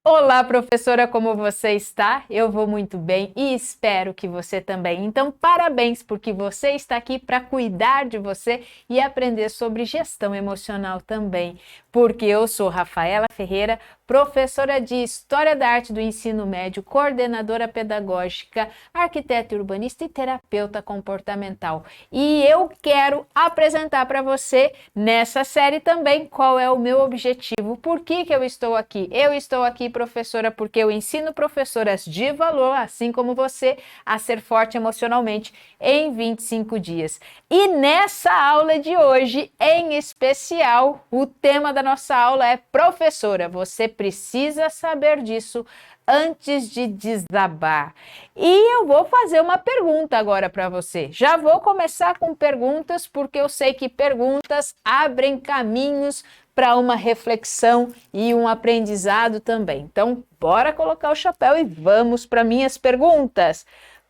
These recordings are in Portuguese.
Olá, professora, como você está? Eu vou muito bem e espero que você também. Então, parabéns, porque você está aqui para cuidar de você e aprender sobre gestão emocional também. Porque eu sou Rafaela Ferreira, professora de História da Arte do Ensino Médio, coordenadora pedagógica, arquiteta urbanista e terapeuta comportamental. E eu quero apresentar para você nessa série também qual é o meu objetivo. Por que eu estou aqui? Eu estou aqui, professora, porque eu ensino professoras de valor, assim como você, a ser forte emocionalmente em 25 dias. E nessa aula de hoje, em especial, o tema da nossa aula é professora, você precisa saber disso antes de desabar. E eu vou fazer uma pergunta agora para você. Já vou começar com perguntas, porque eu sei que perguntas abrem caminhos para uma reflexão e um aprendizado também. Então, bora colocar o chapéu e vamos para minhas perguntas.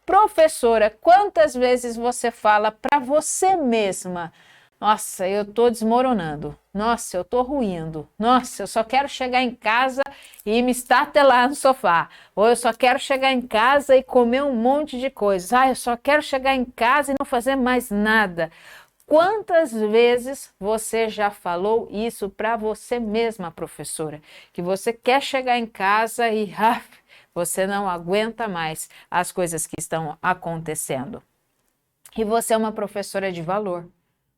Professora, quantas vezes você fala para você mesma: nossa, eu tô desmoronando. Nossa, eu tô ruindo. Nossa, eu só quero chegar em casa e me estatelar no sofá. Ou eu só quero chegar em casa e comer um monte de coisas. Ah, eu só quero chegar em casa e não fazer mais nada. Quantas vezes você já falou isso para você mesma, professora? Que você quer chegar em casa e você não aguenta mais as coisas que estão acontecendo. E você é uma professora de valor.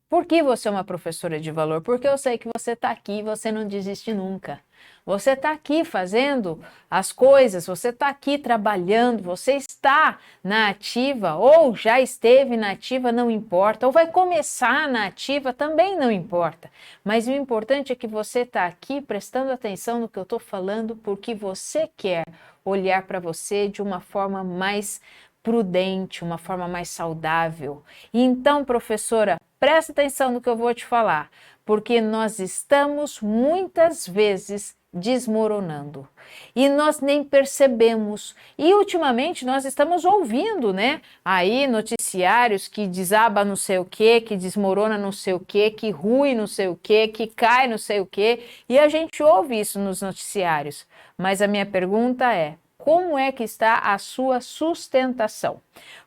Por que você é uma professora de valor? Porque eu sei que você está aqui e você não desiste nunca. Você está aqui fazendo as coisas, você está aqui trabalhando, você está na ativa ou já esteve na ativa, não importa, ou vai começar na ativa, também não importa. Mas o importante é que você está aqui prestando atenção no que eu estou falando, porque você quer olhar para você de uma forma mais prudente, uma forma mais saudável. Então, professora, presta atenção no que eu vou te falar, porque nós estamos muitas vezes desmoronando e nós nem percebemos. E ultimamente nós estamos ouvindo, né? Aí noticiários que desaba não sei o que desmorona não sei o que rui não sei o que cai não sei o que, e a gente ouve isso nos noticiários. Mas a minha pergunta é: como é que está a sua sustentação?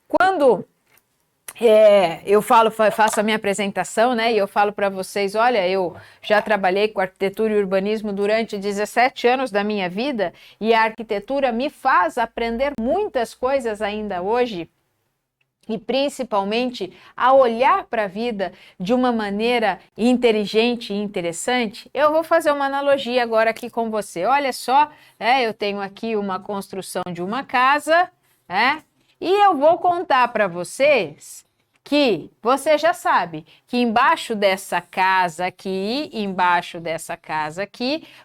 Quando eu faço a minha apresentação, né? E eu falo para vocês: olha, eu já trabalhei com arquitetura e urbanismo durante 17 anos da minha vida, e a arquitetura me faz aprender muitas coisas ainda hoje. E principalmente a olhar para a vida de uma maneira inteligente e interessante. Eu vou fazer uma analogia agora aqui com você. Olha só, eu tenho aqui uma construção de uma casa, e eu vou contar para vocês que você já sabe que embaixo dessa casa aqui,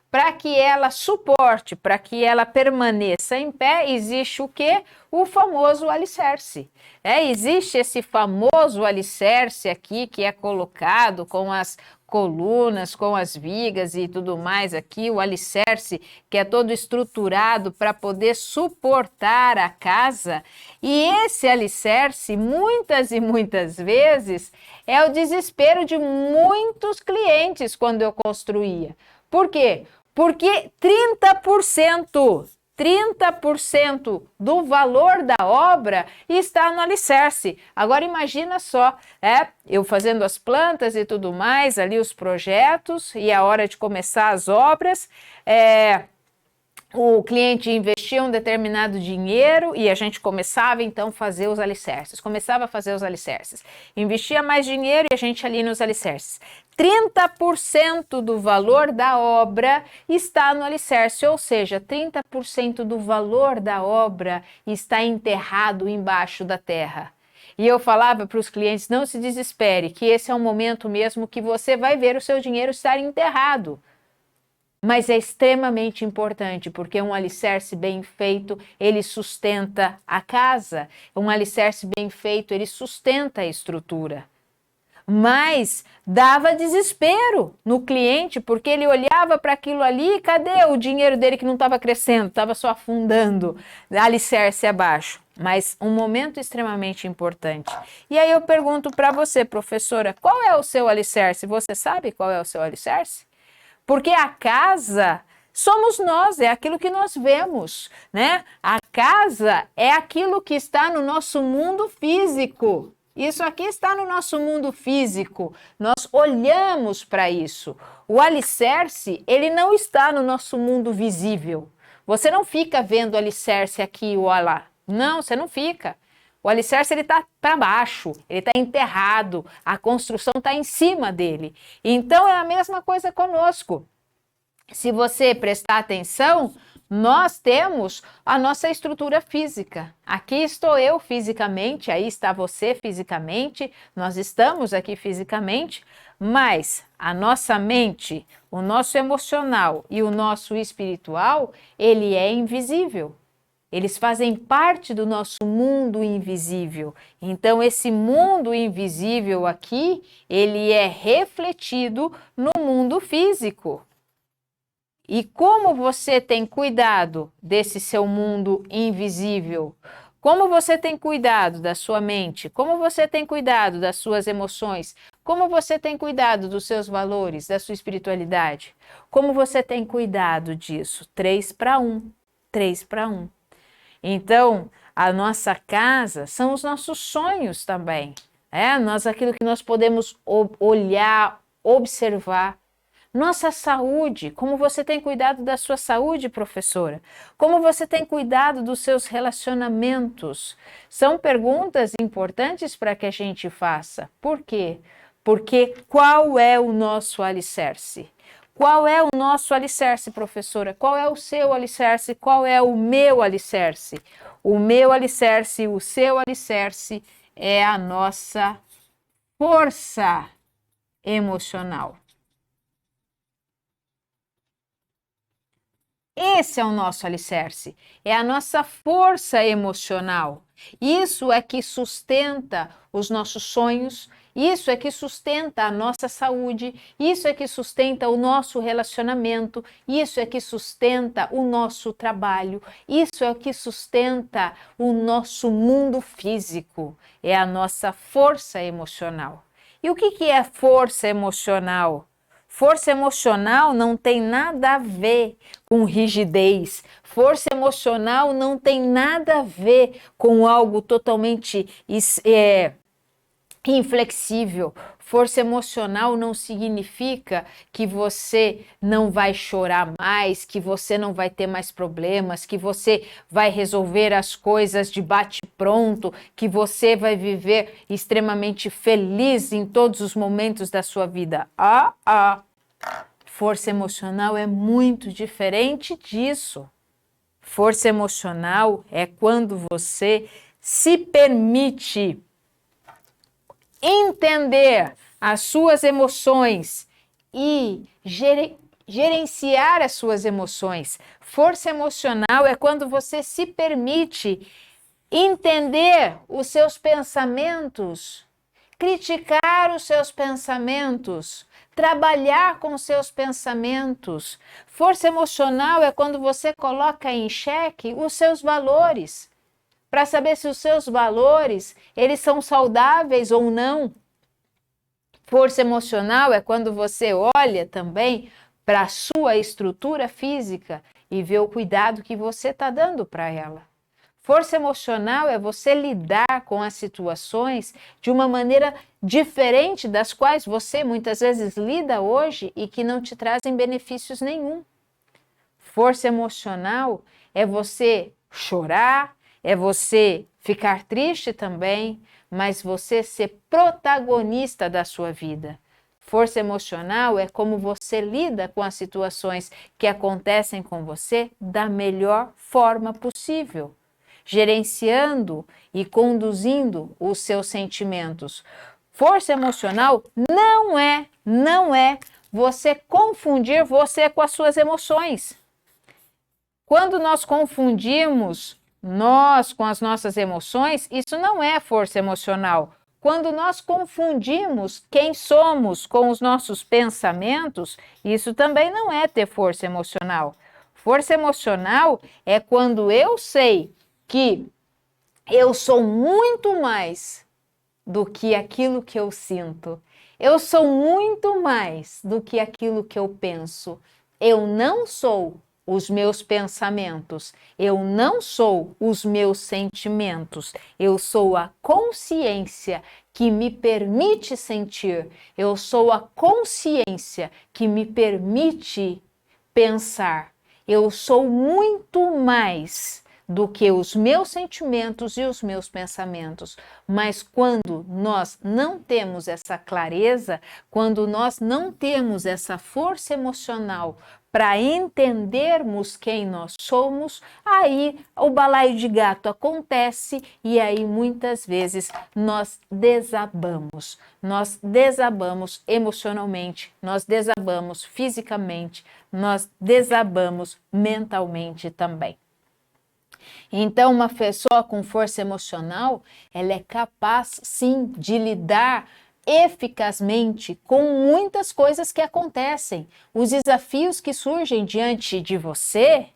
para que ela suporte, para que ela permaneça em pé, existe o quê? O famoso alicerce. Existe esse famoso alicerce aqui que é colocado com as colunas, com as vigas e tudo mais aqui, o alicerce que é todo estruturado para poder suportar a casa. E esse alicerce, muitas e muitas vezes, é o desespero de muitos clientes quando eu construía. Por quê? Porque 30% do valor da obra está no alicerce. Agora imagina só, eu fazendo as plantas e tudo mais, ali os projetos, e a hora de começar as obras, o cliente investia um determinado dinheiro e a gente começava então a fazer os alicerces, investia mais dinheiro e a gente ali nos alicerces. 30% do valor da obra está no alicerce, ou seja, 30% do valor da obra está enterrado embaixo da terra. E eu falava para os clientes: não se desespere, que esse é o momento mesmo que você vai ver o seu dinheiro estar enterrado. Mas é extremamente importante, porque um alicerce bem feito, ele sustenta a casa. Um alicerce bem feito, ele sustenta a estrutura. Mas dava desespero no cliente, porque ele olhava para aquilo ali e cadê o dinheiro dele que não estava crescendo, estava só afundando, alicerce abaixo. Mas um momento extremamente importante. E aí eu pergunto para você, professora, qual é o seu alicerce? Você sabe qual é o seu alicerce? Porque a casa somos nós, é aquilo que nós vemos, né? A casa é aquilo que está no nosso mundo físico. Isso aqui está no nosso mundo físico. Nós olhamos para isso. O alicerce, ele não está no nosso mundo visível. Você não fica vendo o alicerce aqui ou lá. Não, você não fica. O alicerce ele está para baixo, ele está enterrado, a construção está em cima dele. Então é a mesma coisa conosco. Se você prestar atenção, nós temos a nossa estrutura física. Aqui estou eu fisicamente, aí está você fisicamente, nós estamos aqui fisicamente, mas a nossa mente, o nosso emocional e o nosso espiritual, ele é invisível. Eles fazem parte do nosso mundo invisível. Então, esse mundo invisível aqui, ele é refletido no mundo físico. E como você tem cuidado desse seu mundo invisível? Como você tem cuidado da sua mente? Como você tem cuidado das suas emoções? Como você tem cuidado dos seus valores, da sua espiritualidade? Como você tem cuidado disso? 3 para 1. 3 para 1. Então, a nossa casa são os nossos sonhos também. Aquilo que nós podemos olhar, observar. Nossa saúde, como você tem cuidado da sua saúde, professora? Como você tem cuidado dos seus relacionamentos? São perguntas importantes para que a gente faça. Por quê? Porque qual é o nosso alicerce? Qual é o nosso alicerce, professora? Qual é o seu alicerce? Qual é o meu alicerce? O meu alicerce, o seu alicerce é a nossa força emocional. Esse é o nosso alicerce, é a nossa força emocional. Isso é que sustenta os nossos sonhos, isso é que sustenta a nossa saúde, isso é que sustenta o nosso relacionamento, isso é que sustenta o nosso trabalho, isso é que sustenta o nosso mundo físico, é a nossa força emocional. E o que é força emocional? Força emocional não tem nada a ver com rigidez. Força emocional não tem nada a ver com algo totalmente inflexível. Força emocional não significa que você não vai chorar mais, que você não vai ter mais problemas, que você vai resolver as coisas de bate-pronto, que você vai viver extremamente feliz em todos os momentos da sua vida. Força emocional é muito diferente disso. Força emocional é quando você se permite entender as suas emoções e gerenciar as suas emoções. Força emocional é quando você se permite entender os seus pensamentos, criticar os seus pensamentos, trabalhar com os seus pensamentos. Força emocional é quando você coloca em xeque os seus valores, para saber se os seus valores, eles são saudáveis ou não. Força emocional é quando você olha também para a sua estrutura física e vê o cuidado que você está dando para ela. Força emocional é você lidar com as situações de uma maneira diferente das quais você muitas vezes lida hoje e que não te trazem benefícios nenhum. Força emocional é você chorar, é você ficar triste também, mas você ser protagonista da sua vida. Força emocional é como você lida com as situações que acontecem com você da melhor forma possível, gerenciando e conduzindo os seus sentimentos. Força emocional não é você confundir você com as suas emoções. Quando nós confundimos nós com as nossas emoções, isso não é força emocional. Quando nós confundimos quem somos com os nossos pensamentos, isso também não é ter força emocional. Força emocional é quando eu sei que eu sou muito mais do que aquilo que eu sinto. Eu sou muito mais do que aquilo que eu penso. Eu não sou os meus pensamentos. Eu não sou os meus sentimentos. Eu sou a consciência que me permite sentir. Eu sou a consciência que me permite pensar. Eu sou muito mais do que os meus sentimentos e os meus pensamentos. Mas quando nós não temos essa clareza, quando nós não temos essa força emocional para entendermos quem nós somos, aí o balaio de gato acontece e aí muitas vezes nós desabamos. Nós desabamos emocionalmente, nós desabamos fisicamente, nós desabamos mentalmente também. Então, uma pessoa com força emocional, ela é capaz, sim, de lidar eficazmente com muitas coisas que acontecem. Os desafios que surgem diante de você,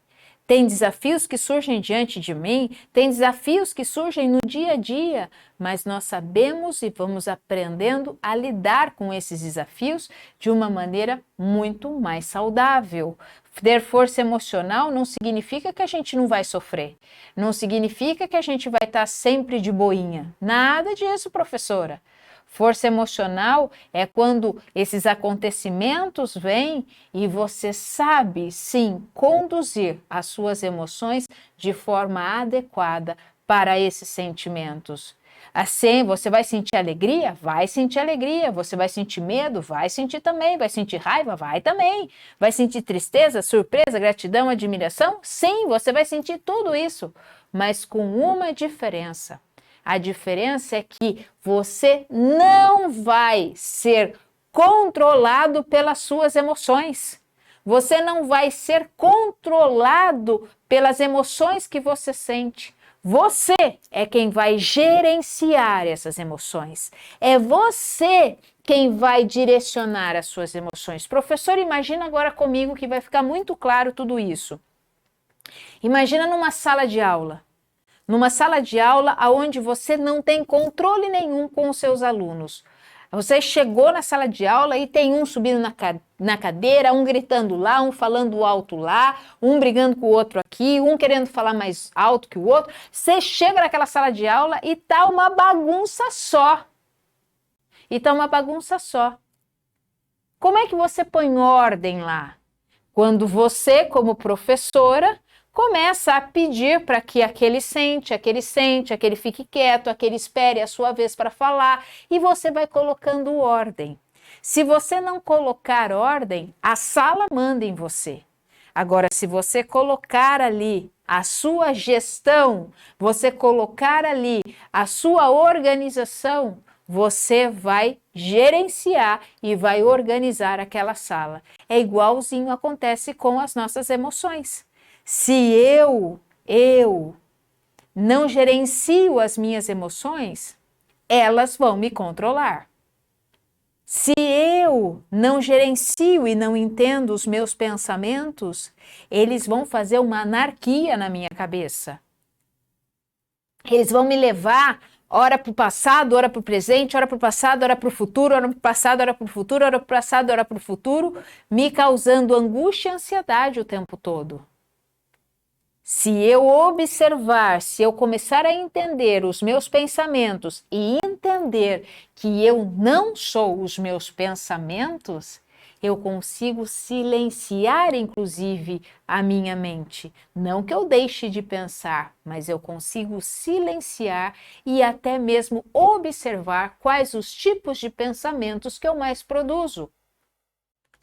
tem desafios que surgem diante de mim, tem desafios que surgem no dia a dia, mas nós sabemos e vamos aprendendo a lidar com esses desafios de uma maneira muito mais saudável. Ter força emocional não significa que a gente não vai sofrer, não significa que a gente vai estar sempre de boinha. Nada disso, professora. Força emocional é quando esses acontecimentos vêm e você sabe, sim, conduzir as suas emoções de forma adequada para esses sentimentos. Assim, você vai sentir alegria? Vai sentir alegria. Você vai sentir medo? Vai sentir também. Vai sentir raiva? Vai também. Vai sentir tristeza, surpresa, gratidão, admiração? Sim, você vai sentir tudo isso, mas com uma diferença. A diferença é que você não vai ser controlado pelas suas emoções. Você não vai ser controlado pelas emoções que você sente. Você é quem vai gerenciar essas emoções. É você quem vai direcionar as suas emoções. Professor, imagina agora comigo que vai ficar muito claro tudo isso. Imagina numa sala de aula. Numa sala de aula onde você não tem controle nenhum com os seus alunos. Você chegou na sala de aula e tem um subindo na cadeira, um gritando lá, um falando alto lá, um brigando com o outro aqui, um querendo falar mais alto que o outro. Você chega naquela sala de aula e tá uma bagunça só. Como é que você põe ordem lá? Quando você, como professora, começa a pedir para que aquele sente, aquele fique quieto, aquele espere a sua vez para falar, e você vai colocando ordem. Se você não colocar ordem, a sala manda em você. Agora, se você colocar ali a sua gestão, você colocar ali a sua organização, você vai gerenciar e vai organizar aquela sala. É igualzinho acontece com as nossas emoções. Se eu não gerencio as minhas emoções, elas vão me controlar. Se eu não gerencio e não entendo os meus pensamentos, eles vão fazer uma anarquia na minha cabeça. Eles vão me levar ora para o passado, ora para o presente, ora para o passado, ora para o futuro, ora para o passado, ora para o futuro, ora para o passado, ora para o futuro, me causando angústia e ansiedade o tempo todo. Se eu observar, se eu começar a entender os meus pensamentos e entender que eu não sou os meus pensamentos, eu consigo silenciar, inclusive, a minha mente. Não que eu deixe de pensar, mas eu consigo silenciar e até mesmo observar quais os tipos de pensamentos que eu mais produzo.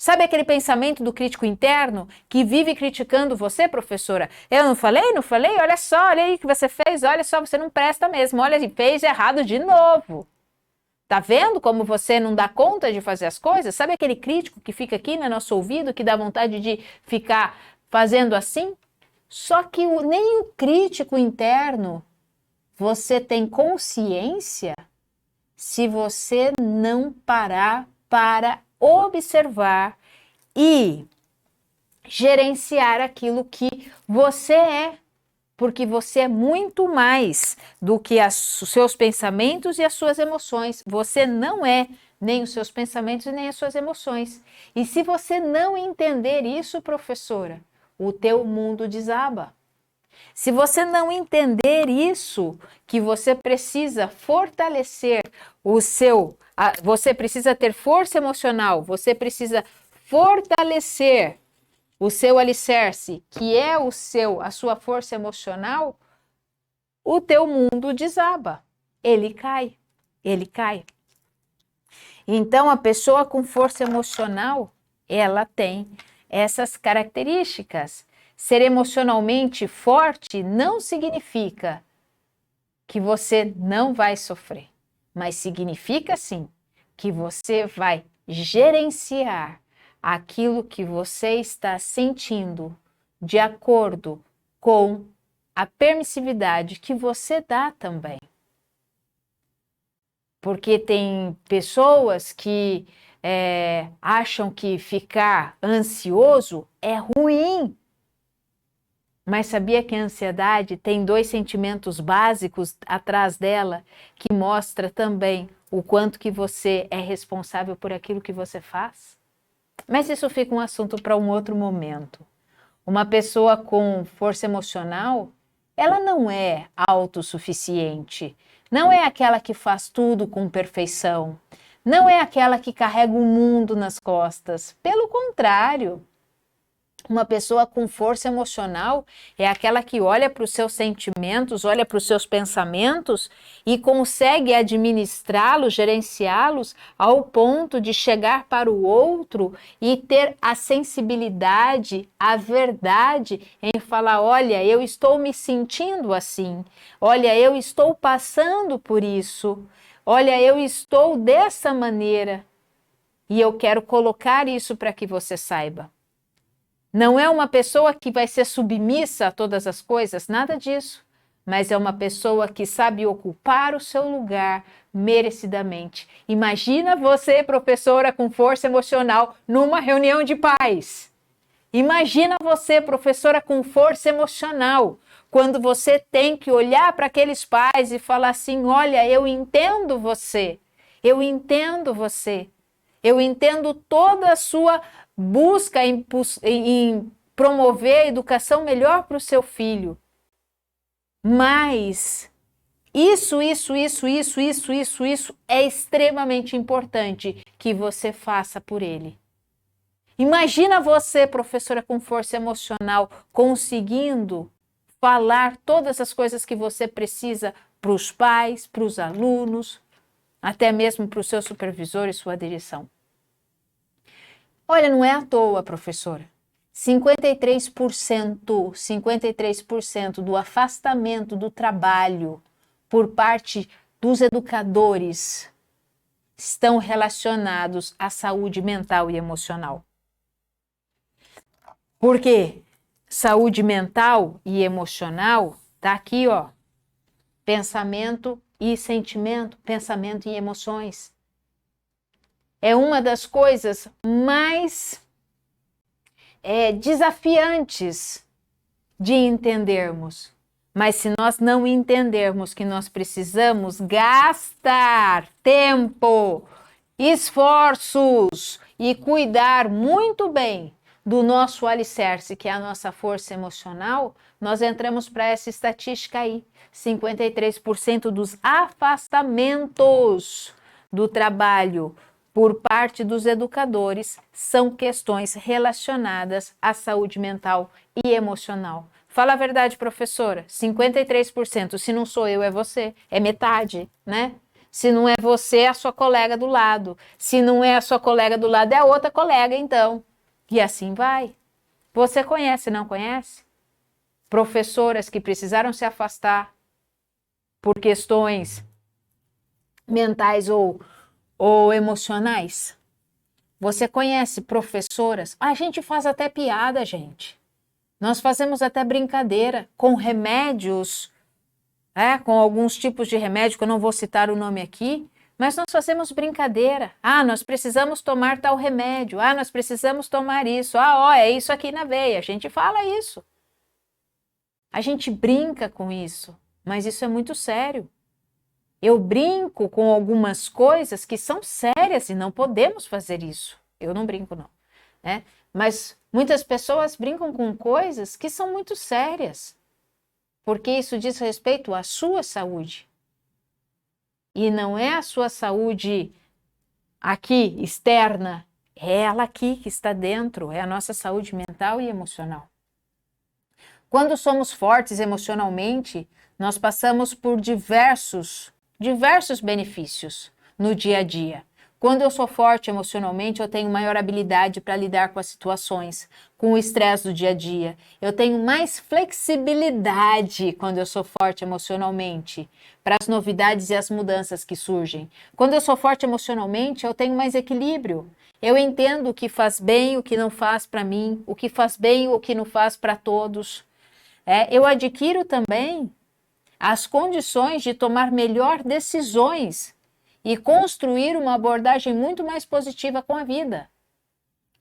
Sabe aquele pensamento do crítico interno que vive criticando você, professora? Eu não falei? Olha só, olha aí o que você fez, olha só, você não presta mesmo, olha, fez errado de novo. Tá vendo como você não dá conta de fazer as coisas? Sabe aquele crítico que fica aqui no nosso ouvido, que dá vontade de ficar fazendo assim? Só que nem o crítico interno você tem consciência se você não parar para observar e gerenciar aquilo que você é, porque você é muito mais do que os seus pensamentos e as suas emoções. Você não é nem os seus pensamentos e nem as suas emoções. E se você não entender isso, professora, o teu mundo desaba. Se você não entender isso, que você precisa fortalecer você precisa ter força emocional, você precisa fortalecer o seu alicerce, que é a sua força emocional, o teu mundo desaba. Ele cai. Então, a pessoa com força emocional, ela tem essas características. Ser emocionalmente forte não significa que você não vai sofrer, mas significa sim que você vai gerenciar aquilo que você está sentindo de acordo com a permissividade que você dá também. Porque tem pessoas que acham que ficar ansioso é ruim. Mas sabia que a ansiedade tem 2 sentimentos básicos atrás dela que mostra também o quanto que você é responsável por aquilo que você faz? Mas isso fica um assunto para um outro momento. Uma pessoa com força emocional, ela não é autossuficiente, não é aquela que faz tudo com perfeição, não é aquela que carrega o mundo nas costas. Pelo contrário, uma pessoa com força emocional é aquela que olha para os seus sentimentos, olha para os seus pensamentos e consegue administrá-los, gerenciá-los ao ponto de chegar para o outro e ter a sensibilidade, a verdade em falar: olha, eu estou me sentindo assim, olha, eu estou passando por isso, olha, eu estou dessa maneira e eu quero colocar isso para que você saiba. Não é uma pessoa que vai ser submissa a todas as coisas, nada disso. Mas é uma pessoa que sabe ocupar o seu lugar merecidamente. Imagina você, professora com força emocional, numa reunião de pais. Imagina você, professora com força emocional, quando você tem que olhar para aqueles pais e falar assim: olha, eu entendo você, eu entendo você. Eu entendo toda a sua busca em promover a educação melhor para o seu filho. Mas isso é extremamente importante que você faça por ele. Imagina você, professora com força emocional, conseguindo falar todas as coisas que você precisa para os pais, para os alunos, até mesmo para o seu supervisor e sua direção. Olha, não é à toa, professora. 53% do afastamento do trabalho por parte dos educadores estão relacionados à saúde mental e emocional. Por quê? Saúde mental e emocional tá aqui, ó. Pensamento e sentimento, pensamento e emoções. É uma das coisas mais desafiantes de entendermos. Mas se nós não entendermos que nós precisamos gastar tempo, esforços e cuidar muito bem do nosso alicerce, que é a nossa força emocional, nós entramos para essa estatística aí. 53% dos afastamentos do trabalho por parte dos educadores são questões relacionadas à saúde mental e emocional. Fala a verdade, professora, 53%, se não sou eu, é você, é metade, né? Se não é você, é a sua colega do lado. Se não é a sua colega do lado, é a outra colega, então. E assim vai. Você conhece, não conhece? Professoras que precisaram se afastar por questões mentais ou emocionais. Você conhece professoras? A gente faz até piada, gente. Nós fazemos até brincadeira com remédios, com alguns tipos de remédio, que eu não vou citar o nome aqui, mas nós fazemos brincadeira. Ah, nós precisamos tomar tal remédio. Ah, nós precisamos tomar isso. Ah, ó, é isso aqui na veia. A gente fala isso. A gente brinca com isso, mas isso é muito sério. Eu brinco com algumas coisas que são sérias e não podemos fazer isso. Eu não brinco, não. Né? Mas Muitas pessoas brincam com coisas que são muito sérias, porque isso diz respeito à sua saúde. E não é a sua saúde aqui, externa, é ela aqui que está dentro, é a nossa saúde mental e emocional. Quando somos fortes emocionalmente, nós passamos por diversos benefícios no dia a dia. Quando eu sou forte emocionalmente, eu tenho maior habilidade para lidar com as situações, com o estresse do dia a dia. Eu tenho mais flexibilidade quando eu sou forte emocionalmente, para as novidades e as mudanças que surgem. Quando eu sou forte emocionalmente, eu tenho mais equilíbrio. Eu entendo o que faz bem, o que não faz para mim, o que faz bem, o que não faz para todos. Eu adquiro também as condições de tomar melhor decisões e construir uma abordagem muito mais positiva com a vida.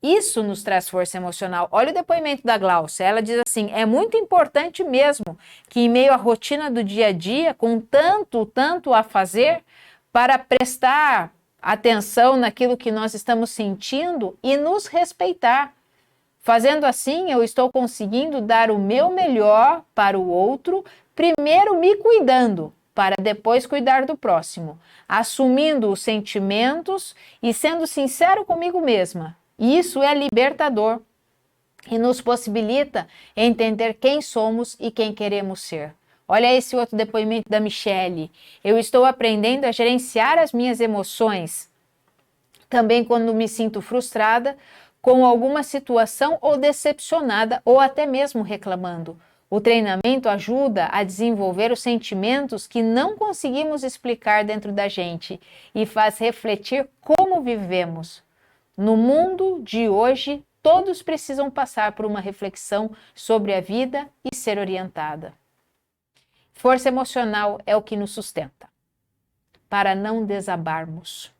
Isso nos traz força emocional. Olha o depoimento da Glaucia. Ela diz assim: é muito importante mesmo que em meio à rotina do dia a dia, com tanto a fazer, para prestar atenção naquilo que nós estamos sentindo e nos respeitar. Fazendo assim, eu estou conseguindo dar o meu melhor para o outro, primeiro me cuidando, para depois cuidar do próximo, assumindo os sentimentos e sendo sincero comigo mesma. Isso é libertador e nos possibilita entender quem somos e quem queremos ser. Olha esse outro depoimento da Michele. Eu estou aprendendo a gerenciar as minhas emoções, também quando me sinto frustrada com alguma situação ou decepcionada ou até mesmo reclamando. O treinamento ajuda a desenvolver os sentimentos que não conseguimos explicar dentro da gente e faz refletir como vivemos. No mundo de hoje, todos precisam passar por uma reflexão sobre a vida e ser orientada. Força emocional é o que nos sustenta, para não desabarmos.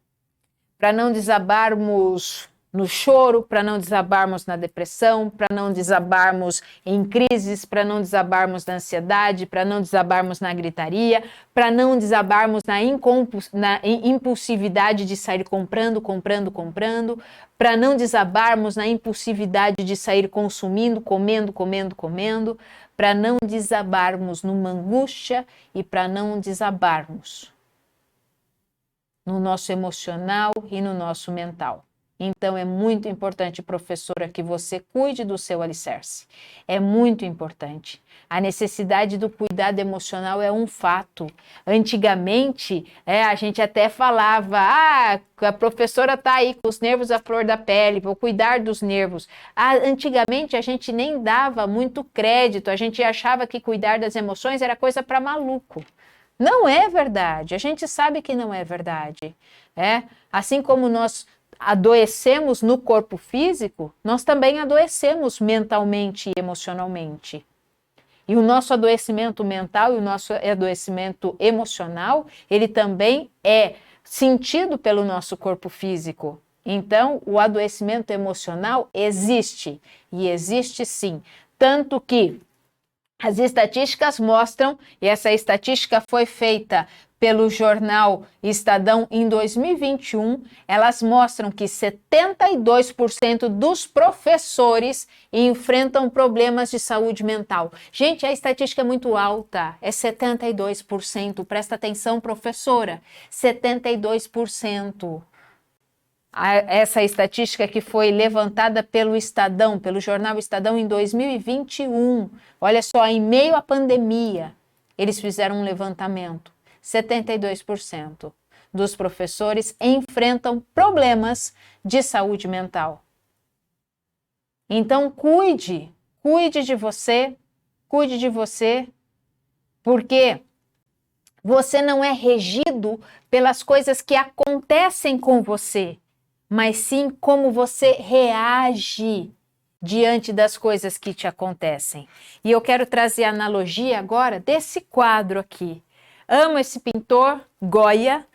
Para não desabarmos no choro, para não desabarmos na depressão, para não desabarmos em crises, para não desabarmos na ansiedade, para não desabarmos na gritaria, para não desabarmos na impulsividade de sair comprando, para não desabarmos na impulsividade de sair consumindo, comendo, para não desabarmos numa angústia e para não desabarmos no nosso emocional e no nosso mental. Então, é muito importante, professora, que você cuide do seu alicerce. É muito importante. A necessidade do cuidado emocional é um fato. Antigamente, a gente até falava, a professora está aí com os nervos à flor da pele, vou cuidar dos nervos. Antigamente, a gente nem dava muito crédito, a gente achava que cuidar das emoções era coisa para maluco. Não é verdade, a gente sabe que não é verdade. Assim como nós adoecemos no corpo físico, nós também adoecemos mentalmente e emocionalmente. E o nosso adoecimento mental e o nosso adoecimento emocional, ele também é sentido pelo nosso corpo físico. Então, o adoecimento emocional existe, e existe sim. Tanto que as estatísticas mostram, e essa estatística foi feita pelo jornal Estadão em 2021, elas mostram que 72% dos professores enfrentam problemas de saúde mental. Gente, a estatística é muito alta, é 72%. Presta atenção, professora, 72%. Essa estatística que foi levantada pelo Estadão, pelo jornal Estadão em 2021. Olha só, em meio à pandemia, eles fizeram um levantamento. 72% dos professores enfrentam problemas de saúde mental. Então, cuide de você, porque você não é regido pelas coisas que acontecem com você, mas sim como você reage diante das coisas que te acontecem. E eu quero trazer a analogia agora desse quadro aqui. Amo esse pintor, Goya,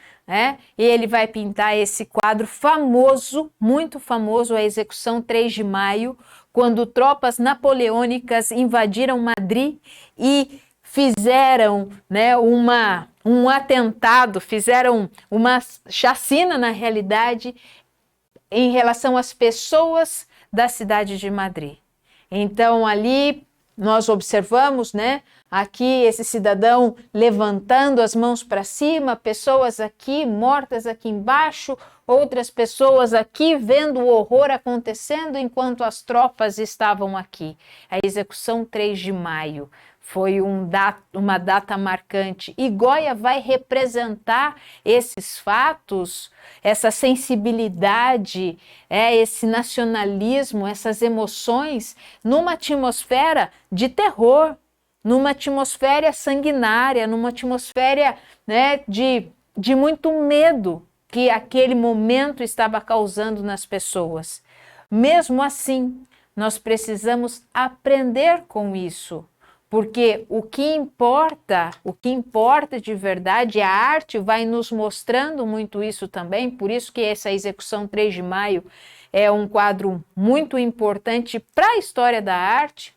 e ele vai pintar esse quadro famoso, muito famoso, a Execução 3 de Maio, quando tropas napoleônicas invadiram Madrid e fizeram um atentado, fizeram uma chacina na realidade em relação às pessoas da cidade de Madrid. Então ali nós observamos, né, aqui esse cidadão levantando as mãos para cima, pessoas aqui mortas aqui embaixo, outras pessoas aqui vendo o horror acontecendo enquanto as tropas estavam aqui. A execução 3 de maio foi uma data marcante e Goya vai representar esses fatos, essa sensibilidade, esse nacionalismo, essas emoções numa atmosfera de terror, numa atmosfera sanguinária, numa atmosfera, né, de muito medo que aquele momento estava causando nas pessoas. Mesmo assim, nós precisamos aprender com isso. Porque o que importa de verdade, a arte vai nos mostrando muito isso também, por isso que essa execução 3 de maio é um quadro muito importante para a história da arte.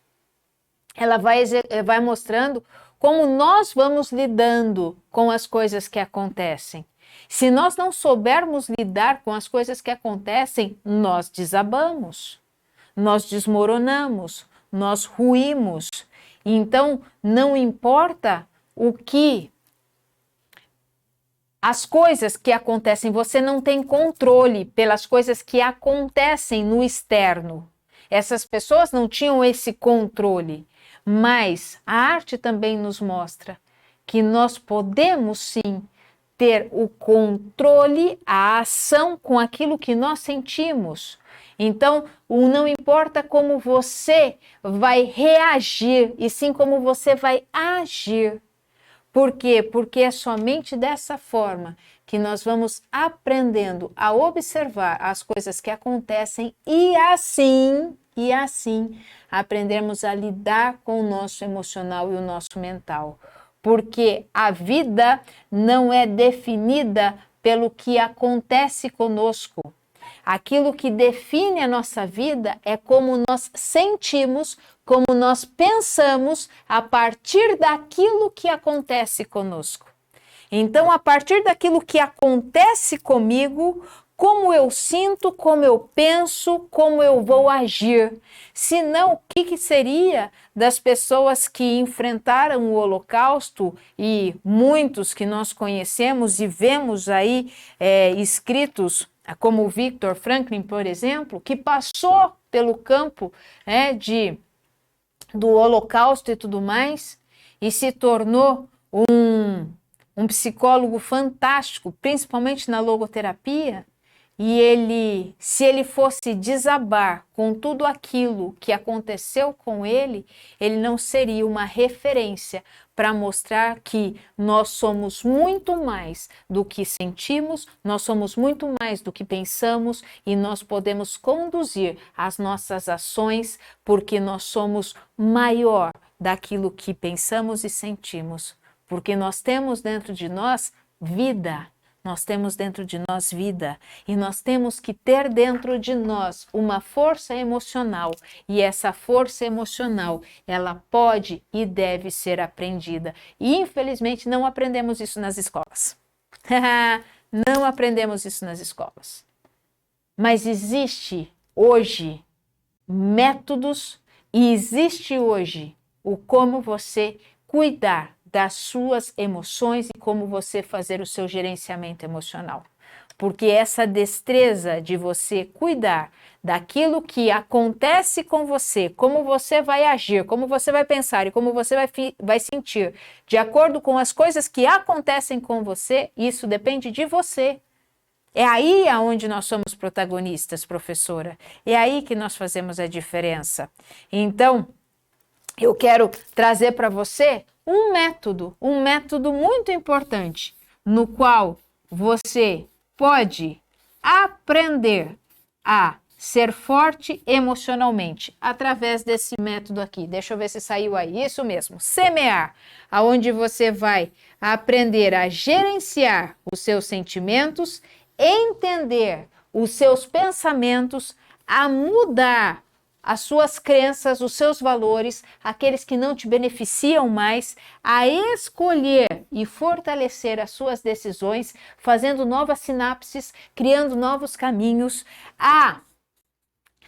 Ela vai mostrando como nós vamos lidando com as coisas que acontecem. Se nós não soubermos lidar com as coisas que acontecem, nós desabamos, nós desmoronamos, nós ruímos. Então, não importa as coisas que acontecem, você não tem controle pelas coisas que acontecem no externo. Essas pessoas não tinham esse controle, mas a arte também nos mostra que nós podemos sim ter o controle, a ação com aquilo que nós sentimos. Então, não importa como você vai reagir, e sim como você vai agir. Por quê? Porque é somente dessa forma que nós vamos aprendendo a observar as coisas que acontecem e assim aprendermos a lidar com o nosso emocional e o nosso mental. Porque a vida não é definida pelo que acontece conosco. Aquilo que define a nossa vida é como nós sentimos, como nós pensamos a partir daquilo que acontece conosco. Então, a partir daquilo que acontece comigo, como eu sinto, como eu penso, como eu vou agir. Senão, o que seria das pessoas que enfrentaram o Holocausto, e muitos que nós conhecemos e vemos aí escritos, como o Viktor Frankl, por exemplo, que passou pelo campo do Holocausto e tudo mais, e se tornou um psicólogo fantástico, principalmente na logoterapia, e se ele fosse desabar com tudo aquilo que aconteceu com ele não seria uma referência para mostrar que nós somos muito mais do que sentimos, nós somos muito mais do que pensamos e nós podemos conduzir as nossas ações porque nós somos maior daquilo que pensamos e sentimos, porque nós temos dentro de nós vida. Nós temos dentro de nós vida e nós temos que ter dentro de nós uma força emocional e essa força emocional, ela pode e deve ser aprendida. E infelizmente não aprendemos isso nas escolas. Não aprendemos isso nas escolas. Mas existe hoje métodos e existe hoje o como você cuidar das suas emoções e como você fazer o seu gerenciamento emocional. Porque essa destreza de você cuidar daquilo que acontece com você, como você vai agir, como você vai pensar e como você vai sentir, de acordo com as coisas que acontecem com você, isso depende de você. É aí aonde nós somos protagonistas, professora. É aí que nós fazemos a diferença. Então, eu quero trazer para você um método muito importante, no qual você pode aprender a ser forte emocionalmente através desse método aqui. Deixa eu ver se saiu aí. Isso mesmo, semear, aonde você vai aprender a gerenciar os seus sentimentos, entender os seus pensamentos, a mudar as suas crenças, os seus valores, aqueles que não te beneficiam mais, a escolher e fortalecer as suas decisões, fazendo novas sinapses, criando novos caminhos, a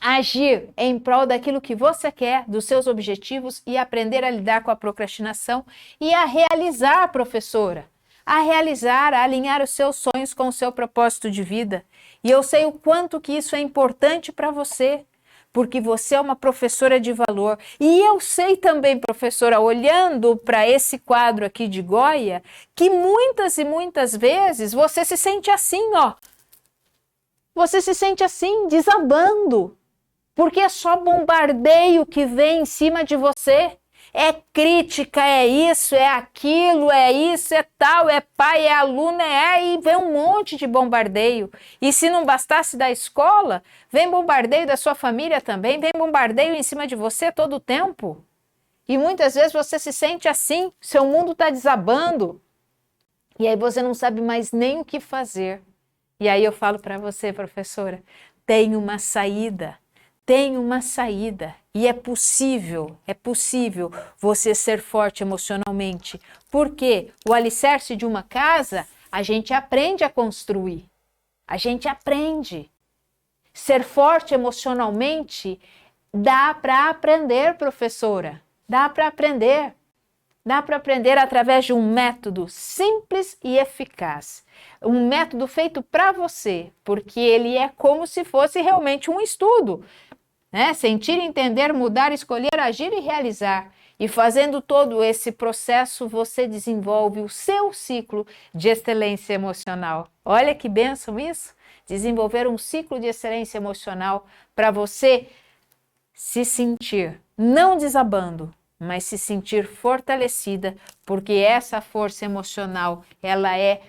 agir em prol daquilo que você quer, dos seus objetivos e aprender a lidar com a procrastinação e a realizar, professora. A realizar, a alinhar os seus sonhos com o seu propósito de vida. E eu sei o quanto que isso é importante para você, porque você é uma professora de valor. E eu sei também, professora, olhando para esse quadro aqui de Goya, que muitas e muitas vezes você se sente assim, ó. Você se sente assim, desabando, porque é só bombardeio que vem em cima de você. É crítica, é isso, é aquilo, é isso, é tal, é pai, é aluno, e vem um monte de bombardeio. E se não bastasse da escola, vem bombardeio da sua família também, vem bombardeio em cima de você todo o tempo. E muitas vezes você se sente assim, seu mundo está desabando, e aí você não sabe mais nem o que fazer. E aí eu falo para você, professora, tem uma saída. Tem uma saída e é possível você ser forte emocionalmente, porque o alicerce de uma casa a gente aprende a construir, a gente aprende. Ser forte emocionalmente dá para aprender, professora, dá para aprender. Dá para aprender através de um método simples e eficaz. Um método feito para você, porque ele é como se fosse realmente um estudo. Né? Sentir, entender, mudar, escolher, agir e realizar. E fazendo todo esse processo, você desenvolve o seu ciclo de excelência emocional. Olha que bênção isso! Desenvolver um ciclo de excelência emocional para você se sentir não desabando, mas se sentir fortalecida, porque essa força emocional, ela é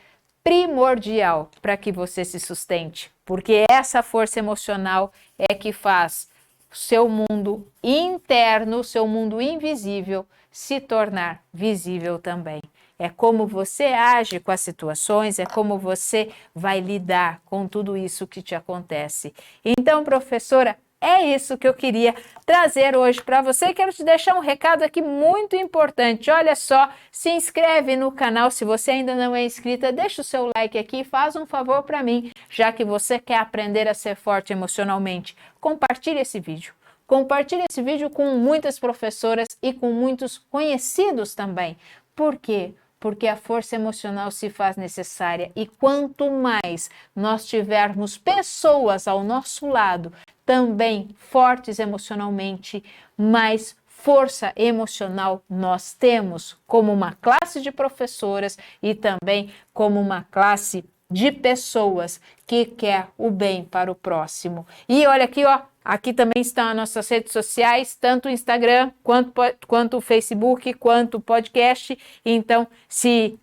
primordial para que você se sustente, porque essa força emocional é que faz o seu mundo interno, o seu mundo invisível, se tornar visível também. É como você age com as situações, é como você vai lidar com tudo isso que te acontece. Então, professora, é isso que eu queria trazer hoje para você. Quero te deixar um recado aqui muito importante. Olha só, se inscreve no canal se você ainda não é inscrita, deixa o seu like aqui e faz um favor para mim, já que você quer aprender a ser forte emocionalmente. Compartilhe esse vídeo. Compartilhe esse vídeo com muitas professoras e com muitos conhecidos também. Por quê? Porque a força emocional se faz necessária e quanto mais nós tivermos pessoas ao nosso lado também fortes emocionalmente, mais força emocional nós temos como uma classe de professoras e também como uma classe de pessoas que quer o bem para o próximo. E olha aqui, ó, aqui também estão as nossas redes sociais, tanto o Instagram, quanto o Facebook, quanto o podcast. Então, se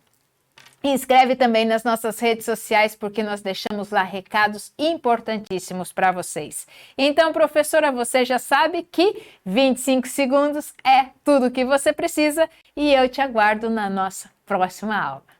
inscreve também nas nossas redes sociais, porque nós deixamos lá recados importantíssimos para vocês. Então, professora, você já sabe que 25 segundos é tudo o que você precisa e eu te aguardo na nossa próxima aula.